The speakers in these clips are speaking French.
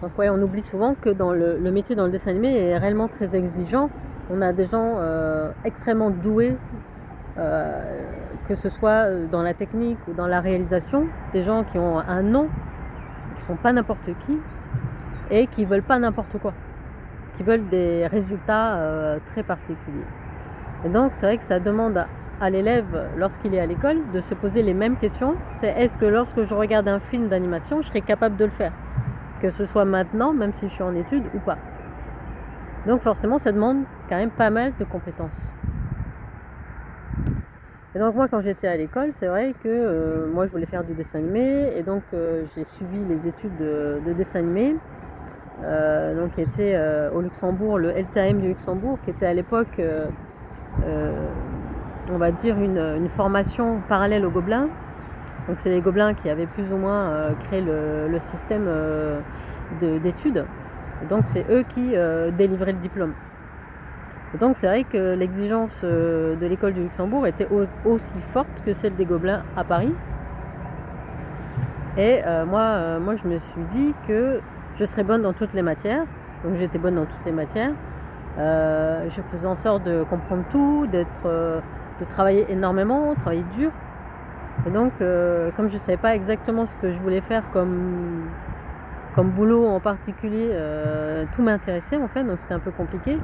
Donc ouais, on oublie souvent que dans le métier dans le dessin animé est réellement très exigeant. On a des gens extrêmement doués, euh, que ce soit dans la technique ou dans la réalisation, des gens qui ont un nom, qui sont pas n'importe qui et qui veulent pas n'importe quoi, qui veulent des résultats très particuliers. Et donc c'est vrai que ça demande à l'élève, lorsqu'il est à l'école, de se poser les mêmes questions. C'est est-ce que lorsque je regarde un film d'animation, je serai capable de le faire, que ce soit maintenant, même si je suis en études ou pas. Donc forcément, ça demande quand même pas mal de compétences. Et donc moi, quand j'étais à l'école, c'est vrai que moi, je voulais faire du dessin animé, et donc j'ai suivi les études de dessin animé, donc qui était au Luxembourg, le LTAM du Luxembourg, qui était à l'époque, on va dire, une formation parallèle aux Gobelins. Donc c'est les Gobelins qui avaient plus ou moins créé le système d'études. Et donc c'est eux qui délivraient le diplôme. Et donc c'est vrai que l'exigence de l'école du Luxembourg était aussi forte que celle des Gobelins à Paris. Et moi je me suis dit que je serais bonne dans toutes les matières. Donc j'étais bonne dans toutes les matières. Je faisais en sorte de comprendre tout, de travailler énormément, travailler dur. Et donc comme je ne savais pas exactement ce que je voulais faire comme boulot en particulier, tout m'intéressait en fait, donc c'était un peu compliqué.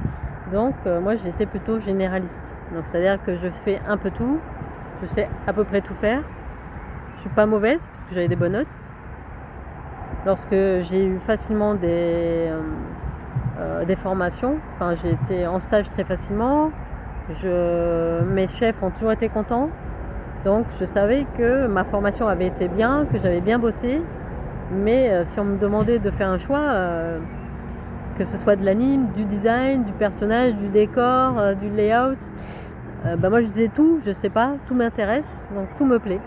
Donc moi j'étais plutôt généraliste. Donc c'est-à-dire que je fais un peu tout, je sais à peu près tout faire. Je suis pas mauvaise parce que j'avais des bonnes notes. Lorsque j'ai eu facilement des formations, enfin j'ai été en stage très facilement. Mes chefs ont toujours été contents. Donc je savais que ma formation avait été bien, que j'avais bien bossé. Mais si on me demandait de faire un choix, que ce soit de l'anime, du design, du personnage, du décor, du layout, moi je disais tout, je sais pas, tout m'intéresse, donc tout me plaît.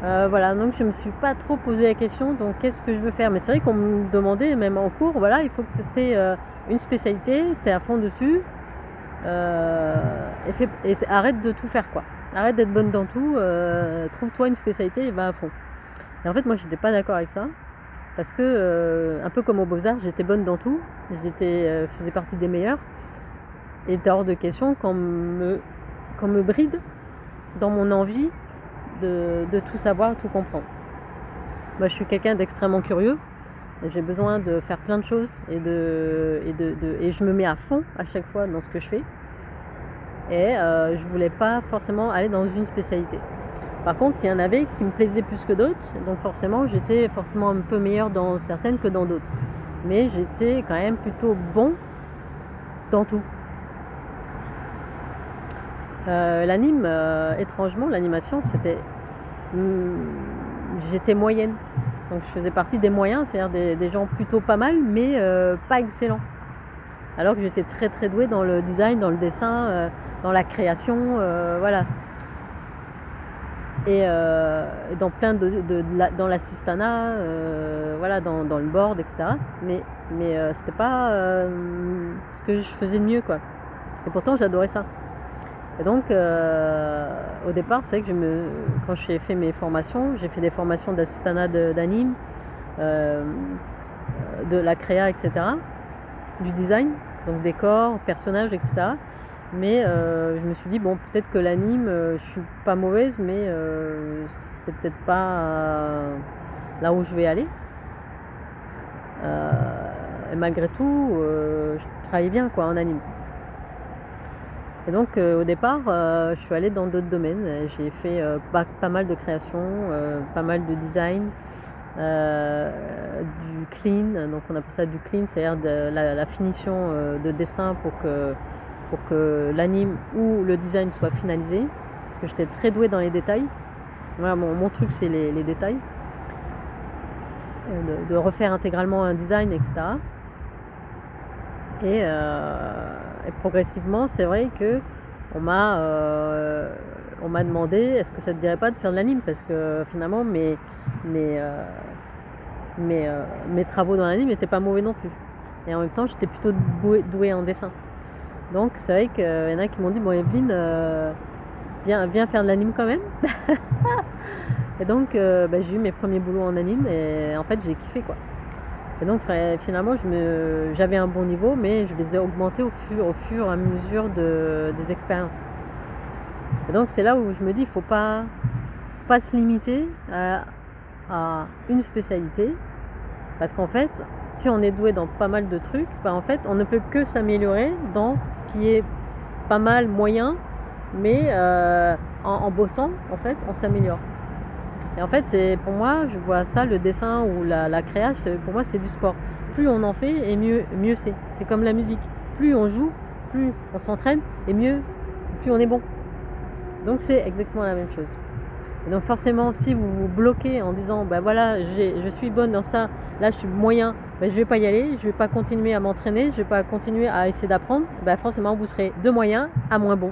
Voilà, donc je me suis pas trop posé la question, donc qu'est-ce que je veux faire. Mais c'est vrai qu'on me demandait, même en cours, voilà, il faut que tu aies une spécialité, tu es à fond dessus, et arrête de tout faire, quoi. Arrête d'être bonne dans tout, trouve-toi une spécialité et va à fond. Et en fait, moi, j'étais pas d'accord avec ça. Parce que, un peu comme aux Beaux-Arts, j'étais bonne dans tout. Faisais partie des meilleurs. Et il était hors de question qu'on me bride dans mon envie de tout savoir, tout comprendre. Moi, je suis quelqu'un d'extrêmement curieux. J'ai besoin de faire plein de choses et je me mets à fond à chaque fois dans ce que je fais. Et je voulais pas forcément aller dans une spécialité. Par contre, il y en avait qui me plaisaient plus que d'autres, donc forcément, j'étais forcément un peu meilleure dans certaines que dans d'autres. Mais j'étais quand même plutôt bon dans tout. L'anime, étrangement, l'animation, j'étais moyenne. Donc je faisais partie des moyens, c'est-à-dire des gens plutôt pas mal, mais pas excellents. Alors que j'étais très très douée dans le design, dans le dessin, dans la création, voilà. Et dans plein dans l'assistana, voilà, dans le board, etc. Mais c'était pas ce que je faisais de mieux, quoi. Et pourtant, j'adorais ça. Et donc, au départ, c'est vrai que quand j'ai fait mes formations, j'ai fait des formations d'assistana d'anime, de la créa, etc. Du design, donc décor, personnages, etc. Mais je me suis dit, bon, peut-être que l'anime, je suis pas mauvaise, mais c'est peut-être pas là où je vais aller. Et malgré tout, je travaillais bien, quoi, en anime. Et donc au départ, je suis allée dans d'autres domaines. J'ai fait pas mal de création, pas mal de design, du clean. Donc on appelle ça du clean, c'est-à-dire la finition de dessin pour que l'anime ou le design soit finalisé. Parce que j'étais très douée dans les détails. Voilà, mon truc, c'est les détails. De refaire intégralement un design, etc. Et progressivement, c'est vrai que on m'a demandé, est-ce que ça te dirait pas de faire de l'anime, parce que finalement mes travaux dans l'anime n'étaient pas mauvais non plus. Et en même temps, j'étais plutôt douée en dessin. Donc c'est vrai qu'il y en a qui m'ont dit, bon, Evelyne, viens faire de l'anime quand même. Et donc j'ai eu mes premiers boulots en anime et en fait j'ai kiffé, quoi. Et donc finalement, j'avais un bon niveau, mais je les ai augmentés au fur et à mesure des expériences. Et donc c'est là où je me dis, il ne faut pas se limiter à une spécialité. Parce qu'en fait, si on est doué dans pas mal de trucs, en fait, on ne peut que s'améliorer dans ce qui est pas mal moyen, mais en bossant, en fait, on s'améliore. Et en fait, pour moi, je vois ça, le dessin ou la création, pour moi, c'est du sport. Plus on en fait, et mieux c'est. C'est comme la musique. Plus on joue, plus on s'entraîne, et plus on est bon. Donc c'est exactement la même chose. Et donc forcément, si vous vous bloquez en disant, voilà, je suis bonne dans ça, là je suis moyen, je ne vais pas y aller, je ne vais pas continuer à m'entraîner, je ne vais pas continuer à essayer d'apprendre, forcément vous serez de moyen à moins bon,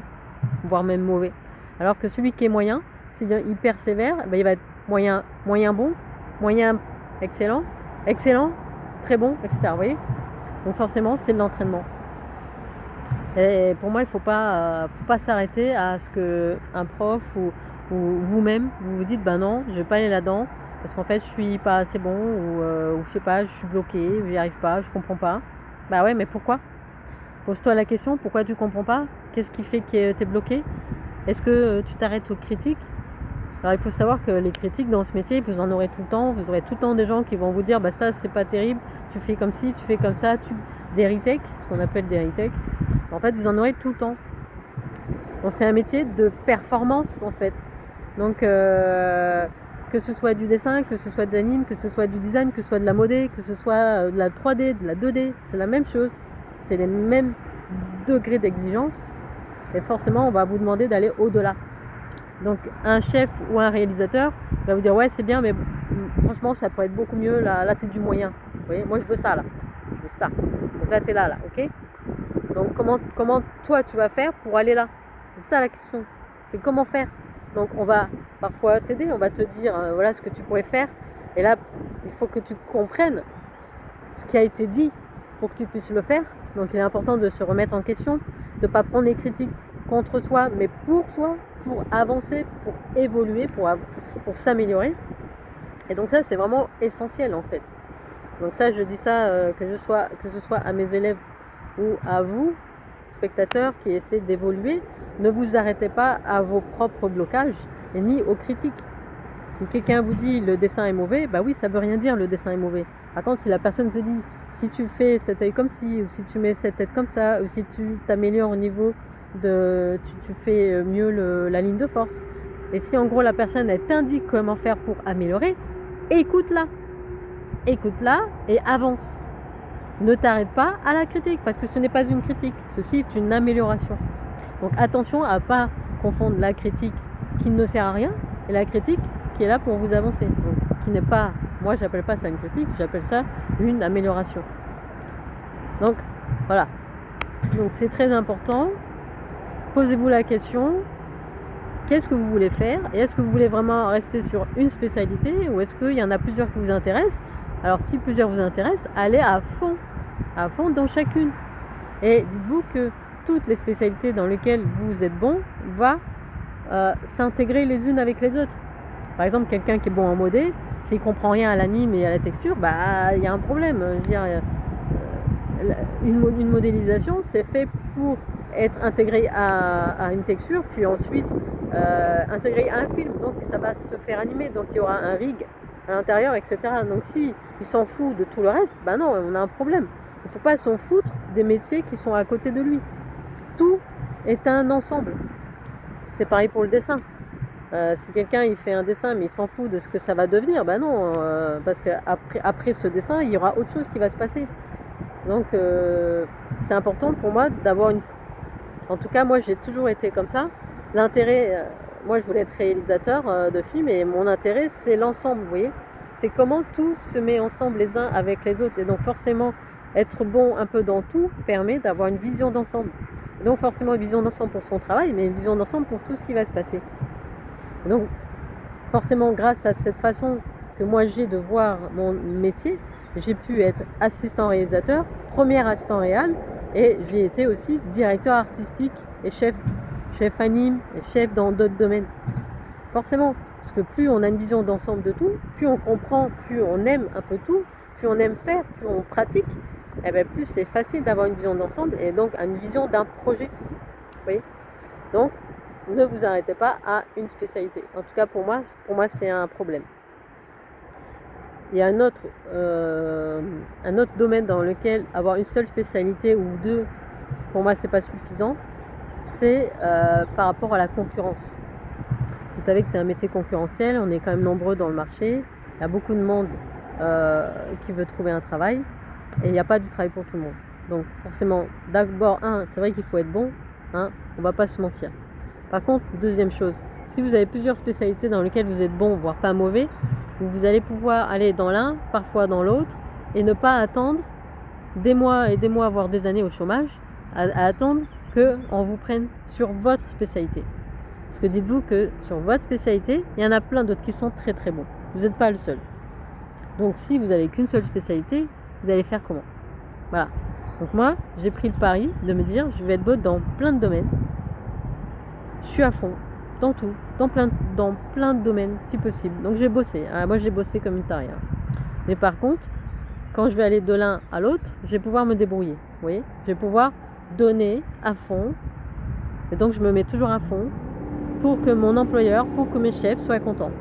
voire même mauvais. Alors que celui qui est moyen, s'il persévère, il va être moyen bon, moyen excellent, très bon, etc. Vous voyez ? Donc forcément, c'est de l'entraînement. Et pour moi, il ne faut pas s'arrêter à ce qu'un prof ou vous-même, vous dites, non, je ne vais pas aller là-dedans, parce qu'en fait, je suis pas assez bon, ou je sais pas, je suis bloqué, je n'y arrive pas, je comprends pas. Ouais, mais pourquoi ? Pose-toi la question, pourquoi tu comprends pas ? Qu'est-ce qui fait que tu es bloqué ? Est-ce que tu t'arrêtes aux critiques ? Alors il faut savoir que les critiques dans ce métier, vous en aurez tout le temps. Vous aurez tout le temps des gens qui vont vous dire, ça c'est pas terrible, tu fais comme ci, tu fais comme ça, des retech, ce qu'on appelle des retech. En fait, vous en aurez tout le temps. Donc c'est un métier de performance en fait. Donc que ce soit du dessin, que ce soit de l'anime, que ce soit du design, que ce soit de la modé, que ce soit de la 3D, de la 2D, c'est la même chose. C'est les mêmes degrés d'exigence. Et forcément, on va vous demander d'aller au-delà. Donc un chef ou un réalisateur va vous dire, ouais c'est bien, mais franchement ça pourrait être beaucoup mieux, là c'est du moyen. Vous voyez, moi je veux ça là. Je veux ça. Donc là t'es là, ok ? Donc comment toi tu vas faire pour aller là ? C'est ça la question. C'est comment faire. Donc on va parfois t'aider, on va te dire voilà ce que tu pourrais faire. Et là, il faut que tu comprennes ce qui a été dit pour que tu puisses le faire. Donc il est important de se remettre en question, de ne pas prendre les critiques contre soi, mais pour soi, pour avancer, pour évoluer, pour s'améliorer. Et donc ça, c'est vraiment essentiel en fait. Donc ça, je dis ça que ce soit à mes élèves ou à vous, spectateurs qui essaient d'évoluer, ne vous arrêtez pas à vos propres blocages et ni aux critiques. Si quelqu'un vous dit le dessin est mauvais, oui, ça veut rien dire le dessin est mauvais. Par contre, si la personne te dit si tu fais cet œil comme ci, ou si tu mets cette tête comme ça, ou si tu t'améliores au niveau de... tu fais mieux la ligne de force. Et si en gros la personne elle t'indique comment faire pour améliorer, écoute-la. Écoute-la et avance. Ne t'arrête pas à la critique, parce que ce n'est pas une critique, ceci est une amélioration. Donc attention à ne pas confondre la critique qui ne sert à rien et la critique qui est là pour vous avancer. Donc, qui n'est pas, moi j'appelle pas ça une critique, j'appelle ça une amélioration. Donc voilà. Donc c'est très important. Posez-vous la question, qu'est-ce que vous voulez faire ? Et est-ce que vous voulez vraiment rester sur une spécialité ou est-ce qu'il y en a plusieurs qui vous intéressent ? Alors si plusieurs vous intéressent, allez à fond dans chacune. Et dites-vous que toutes les spécialités dans lesquelles vous êtes bon va s'intégrer les unes avec les autres. Par exemple, quelqu'un qui est bon en modé, s'il ne comprend rien à l'anime et à la texture, il y a un problème. Je veux dire, une modélisation, c'est fait pour être intégré à une texture, puis ensuite intégré à un film. Donc ça va se faire animer. Donc il y aura un rig à l'intérieur, etc. Donc si il s'en fout de tout le reste, non, on a un problème. Il ne faut pas s'en foutre des métiers qui sont à côté de lui. Tout est un ensemble. C'est pareil pour le dessin. Si quelqu'un il fait un dessin mais il s'en fout de ce que ça va devenir, non, parce qu'après ce dessin, il y aura autre chose qui va se passer. Donc c'est important pour moi d'avoir une... En tout cas, moi j'ai toujours été comme ça. L'intérêt, moi je voulais être réalisateur de films et mon intérêt c'est l'ensemble, vous voyez. C'est comment tout se met ensemble les uns avec les autres. Et donc forcément, être bon un peu dans tout permet d'avoir une vision d'ensemble. Et donc forcément une vision d'ensemble pour son travail, mais une vision d'ensemble pour tout ce qui va se passer. Et donc forcément grâce à cette façon que moi j'ai de voir mon métier, j'ai pu être assistant réalisateur, premier assistant réal, et j'ai été aussi directeur artistique et chef anime et chef dans d'autres domaines. Forcément, parce que plus on a une vision d'ensemble de tout, plus on comprend, plus on aime un peu tout, plus on aime faire, plus on pratique, et bien plus c'est facile d'avoir une vision d'ensemble et donc une vision d'un projet. Vous voyez ? Donc, ne vous arrêtez pas à une spécialité. En tout cas, pour moi c'est un problème. Il y a un autre domaine dans lequel avoir une seule spécialité ou deux, pour moi, c'est pas suffisant. C'est par rapport à la concurrence. Vous savez que c'est un métier concurrentiel, on est quand même nombreux dans le marché, il y a beaucoup de monde qui veut trouver un travail et il n'y a pas du travail pour tout le monde. Donc forcément, d'abord, c'est vrai qu'il faut être bon, on ne va pas se mentir. Par contre, deuxième chose, si vous avez plusieurs spécialités dans lesquelles vous êtes bon, voire pas mauvais, vous allez pouvoir aller dans l'un, parfois dans l'autre, et ne pas attendre des mois et des mois, voire des années au chômage, à attendre qu'on vous prenne sur votre spécialité. Parce que dites-vous que sur votre spécialité, il y en a plein d'autres qui sont très très bons. Vous n'êtes pas le seul. Donc si vous n'avez qu'une seule spécialité, vous allez faire comment ? Voilà. Donc moi, j'ai pris le pari de me dire, je vais être bonne dans plein de domaines. Je suis à fond, dans tout, dans plein de domaines, si possible. Donc j'ai bossé. Moi, j'ai bossé comme une tarée. Mais par contre, quand je vais aller de l'un à l'autre, je vais pouvoir me débrouiller. Vous voyez ? Je vais pouvoir donner à fond. Et donc je me mets toujours à fond pour que mon employeur, pour que mes chefs soient contents.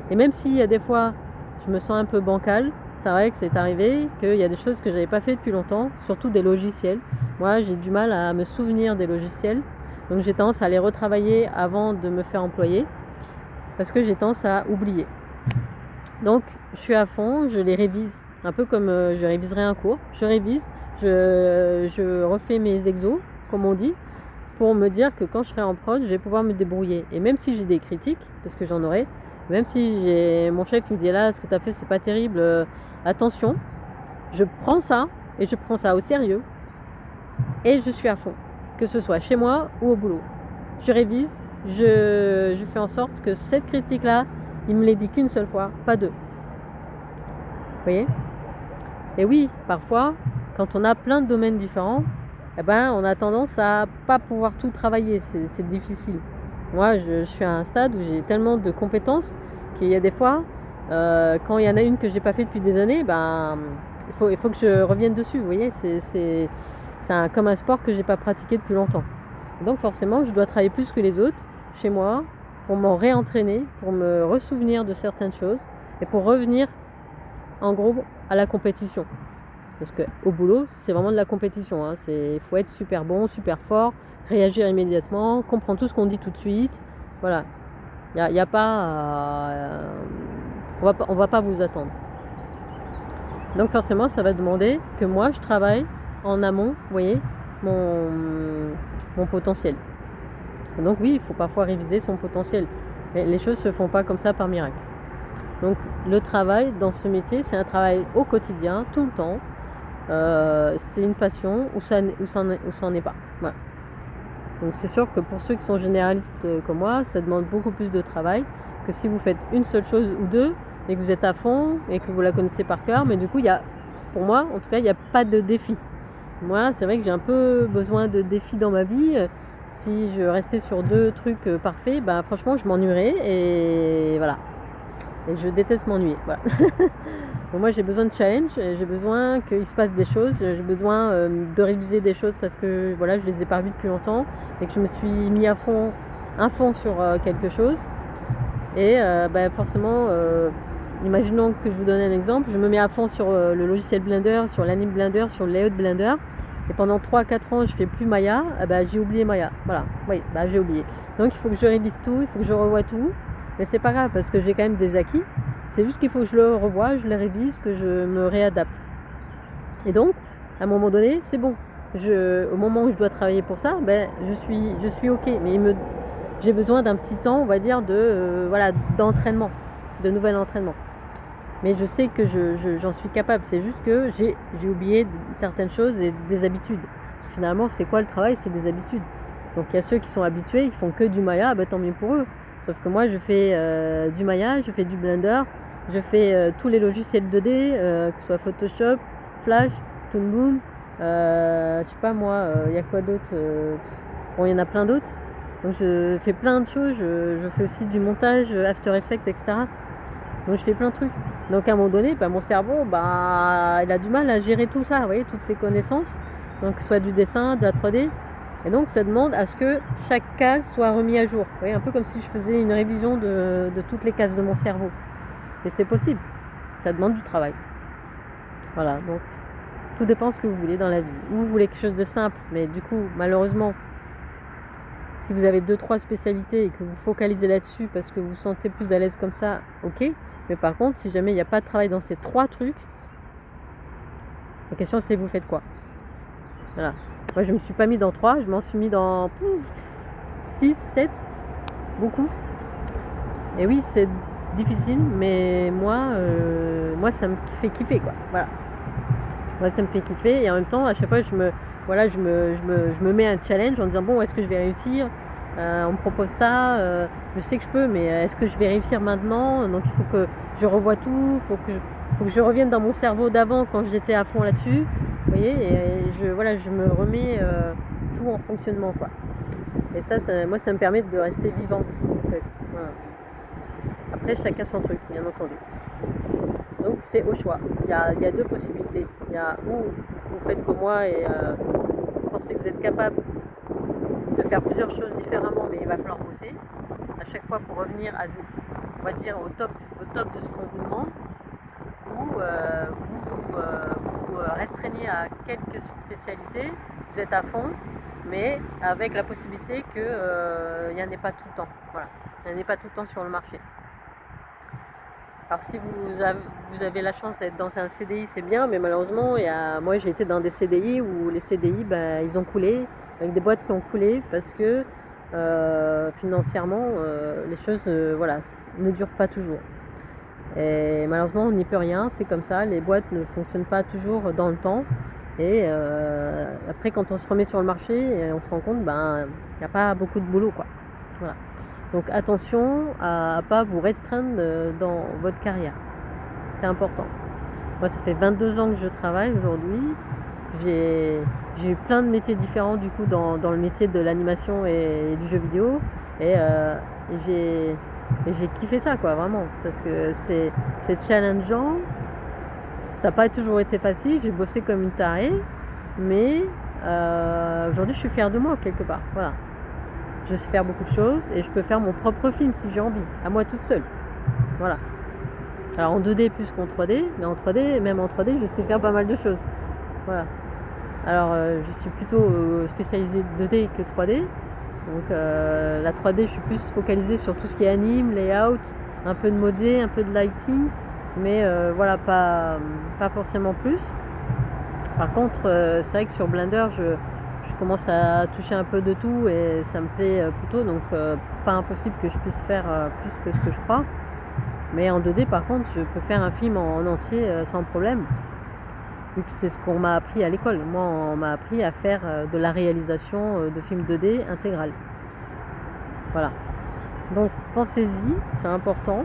Et même s'il y a des fois, je me sens un peu bancale, c'est vrai que c'est arrivé qu'il y a des choses que je n'avais pas fait depuis longtemps, surtout des logiciels. Moi, j'ai du mal à me souvenir des logiciels, donc j'ai tendance à les retravailler avant de me faire employer, parce que j'ai tendance à oublier. Donc, je suis à fond, je les révise, un peu comme je réviserais un cours. Je révise, je refais mes exos, comme on dit, pour me dire que quand je serai en prod, je vais pouvoir me débrouiller. Et même si j'ai des critiques, parce que j'en aurai, même si j'ai mon chef qui me dit là, ce que tu as fait, c'est pas terrible, attention, je prends ça et je prends ça au sérieux et je suis à fond, que ce soit chez moi ou au boulot. Je révise, je fais en sorte que cette critique-là, il me l'ait dit qu'une seule fois, pas deux. Vous voyez ? Et oui, parfois, quand on a plein de domaines différents, on a tendance à pas pouvoir tout travailler, c'est difficile. Moi, je suis à un stade où j'ai tellement de compétences qu'il y a des fois, quand il y en a une que j'ai pas fait depuis des années, il faut que je revienne dessus. Vous voyez, c'est comme un sport que j'ai pas pratiqué depuis longtemps. Donc forcément, je dois travailler plus que les autres chez moi pour m'en réentraîner, pour me ressouvenir de certaines choses et pour revenir en gros à la compétition. Parce qu'au boulot, c'est vraiment de la compétition. Il faut être super bon, super fort, réagir immédiatement, comprendre tout ce qu'on dit tout de suite. Voilà. Il y a pas, on va pas vous attendre. Donc forcément, ça va demander que moi, je travaille en amont, vous voyez, mon potentiel. Et donc oui, il faut parfois réviser son potentiel. Mais les choses ne se font pas comme ça par miracle. Donc le travail dans ce métier, c'est un travail au quotidien, tout le temps. C'est une passion ou ça n'en est pas. Voilà. Donc c'est sûr que pour ceux qui sont généralistes comme moi, ça demande beaucoup plus de travail que si vous faites une seule chose ou deux et que vous êtes à fond et que vous la connaissez par cœur. Mais du coup, pour moi, en tout cas, il n'y a pas de défi. Moi, c'est vrai que j'ai un peu besoin de défis dans ma vie. Si je restais sur deux trucs parfaits, franchement, je m'ennuierais et voilà. Et je déteste m'ennuyer. Voilà. Bon, moi, j'ai besoin de challenge, j'ai besoin qu'il se passe des choses, j'ai besoin de réviser des choses parce que voilà, je les ai pas revues depuis longtemps et que je me suis mis à fond sur quelque chose. Et forcément, imaginons que je vous donne un exemple, je me mets à fond sur le logiciel Blender, sur l'anime Blender, sur le layout Blender. Et pendant 3-4 ans, je fais plus Maya, j'ai oublié Maya. Voilà, oui, j'ai oublié. Donc il faut que je révise tout, il faut que je revoie tout. Mais c'est pas grave parce que j'ai quand même des acquis. C'est juste qu'il faut que je le revoie, je le révise, que je me réadapte. Et donc, à un moment donné, c'est bon. Au moment où je dois travailler pour ça, je suis OK. Mais j'ai besoin d'un petit temps, on va dire, d'entraînement, de nouvel entraînement. Mais je sais que j'en suis capable. C'est juste que j'ai oublié certaines choses et des habitudes. Finalement, c'est quoi le travail ? C'est des habitudes. Donc il y a ceux qui sont habitués, ils font que du Maya, tant mieux pour eux. Sauf que moi, je fais du Maya, je fais du Blender, je fais tous les logiciels 2D, que ce soit Photoshop, Flash, Toon Boom, je sais pas moi, il y a quoi d'autre il y en a plein d'autres. Donc je fais plein de choses, je fais aussi du montage, After Effects, etc. Donc je fais plein de trucs. Donc à un moment donné, mon cerveau, il a du mal à gérer tout ça, vous voyez, toutes ces connaissances, donc soit du dessin, de la 3D, et donc ça demande à ce que chaque case soit remise à jour, vous voyez, un peu comme si je faisais une révision de toutes les cases de mon cerveau. Et c'est possible, ça demande du travail. Voilà, donc tout dépend de ce que vous voulez dans la vie. Ou vous voulez quelque chose de simple, mais du coup, malheureusement, si vous avez 2-3 spécialités et que vous focalisez là-dessus parce que vous vous sentez plus à l'aise comme ça, ok. Mais par contre, si jamais il n'y a pas de travail dans ces 3 trucs, la question c'est vous faites quoi? Voilà. Moi je me suis pas mis dans 3, je m'en suis mis dans 6, 7, beaucoup. Et oui, c'est difficile, mais moi ça me fait kiffer quoi. Voilà. Moi ça me fait kiffer et en même temps à chaque fois je me mets un challenge en disant bon, est-ce que je vais réussir? On me propose ça, je sais que je peux, mais est-ce que je vais réussir maintenant? Donc il faut que je revoie tout, faut que je revienne dans mon cerveau d'avant quand j'étais à fond là-dessus, vous voyez, et je me remets tout en fonctionnement quoi. Et ça moi ça me permet de rester vivante en fait. Voilà. Après chacun son truc, bien entendu. Donc c'est au choix. Il y a 2 possibilités. Il y a où vous faites comme moi et vous pensez que vous êtes capable de faire plusieurs choses différemment, mais il va falloir bosser à chaque fois pour revenir on va dire au top de ce qu'on vous demande, ou vous restreignez à quelques spécialités, vous êtes à fond, mais avec la possibilité qu'il n'y en ait pas tout le temps. Voilà, il n'y en ait pas tout le temps sur le marché. Alors si vous avez la chance d'être dans un CDI, c'est bien, mais malheureusement, moi j'ai été dans des CDI où les CDI, ils ont coulé, avec des boîtes qui ont coulé parce que financièrement, les choses ne durent pas toujours. Et malheureusement, on n'y peut rien, c'est comme ça, les boîtes ne fonctionnent pas toujours dans le temps. Et après, quand on se remet sur le marché, on se rend compte qu'il n'y a pas beaucoup de boulot, quoi. Voilà. Donc attention à ne pas vous restreindre dans votre carrière. C'est important. Moi, ça fait 22 ans que je travaille aujourd'hui. J'ai eu plein de métiers différents du coup dans le métier de l'animation et du jeu vidéo. Et j'ai kiffé ça quoi, vraiment. Parce que c'est challengeant. Ça n'a pas toujours été facile. J'ai bossé comme une tarée. Mais aujourd'hui, je suis fière de moi quelque part. Voilà. Je sais faire beaucoup de choses et je peux faire mon propre film si j'ai envie, à moi toute seule. Voilà. Alors en 2D plus qu'en 3D, mais en 3D, même en 3D, je sais faire pas mal de choses. Voilà. Alors je suis plutôt spécialisée 2D que 3D. Donc la 3D, je suis plus focalisée sur tout ce qui est anime, layout, un peu de modé, un peu de lighting, mais voilà, pas forcément plus. Par contre, c'est vrai que sur Blender, je commence à toucher un peu de tout et ça me plaît plutôt, donc pas impossible que je puisse faire plus que ce que je crois. Mais en 2D par contre, je peux faire un film en entier sans problème, vu que c'est ce qu'on m'a appris à l'école. Moi, on m'a appris à faire de la réalisation de films 2D intégral. Voilà. Donc pensez-y, c'est important.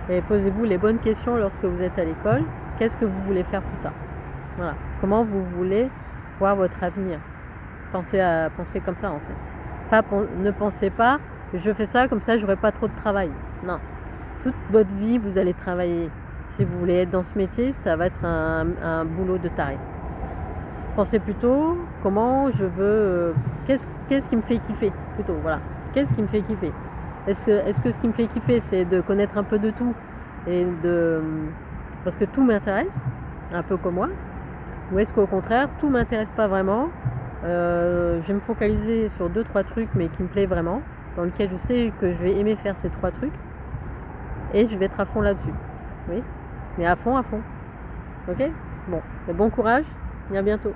Et posez-vous les bonnes questions lorsque vous êtes à l'école. Qu'est-ce que vous voulez faire plus tard? Voilà. Comment vous voulez voir votre avenir? Pensez comme ça en fait. Ne pensez pas, je fais ça comme ça, j'aurai pas trop de travail. Non. Toute votre vie, vous allez travailler. Si vous voulez être dans ce métier, ça va être un boulot de taré. Pensez plutôt comment je veux. Qu'est-ce qui me fait kiffer plutôt? Voilà. Qu'est-ce qui me fait kiffer? Est-ce que ce qui me fait kiffer, c'est de connaître un peu de tout parce que tout m'intéresse, un peu comme moi? Ou est-ce qu'au contraire, tout m'intéresse pas vraiment? Je vais me focaliser sur 2-3 trucs, mais qui me plaisent vraiment, dans lesquels je sais que je vais aimer faire ces 3 trucs, et je vais être à fond là-dessus. Oui, mais à fond. Ok? Bon courage, et à bientôt.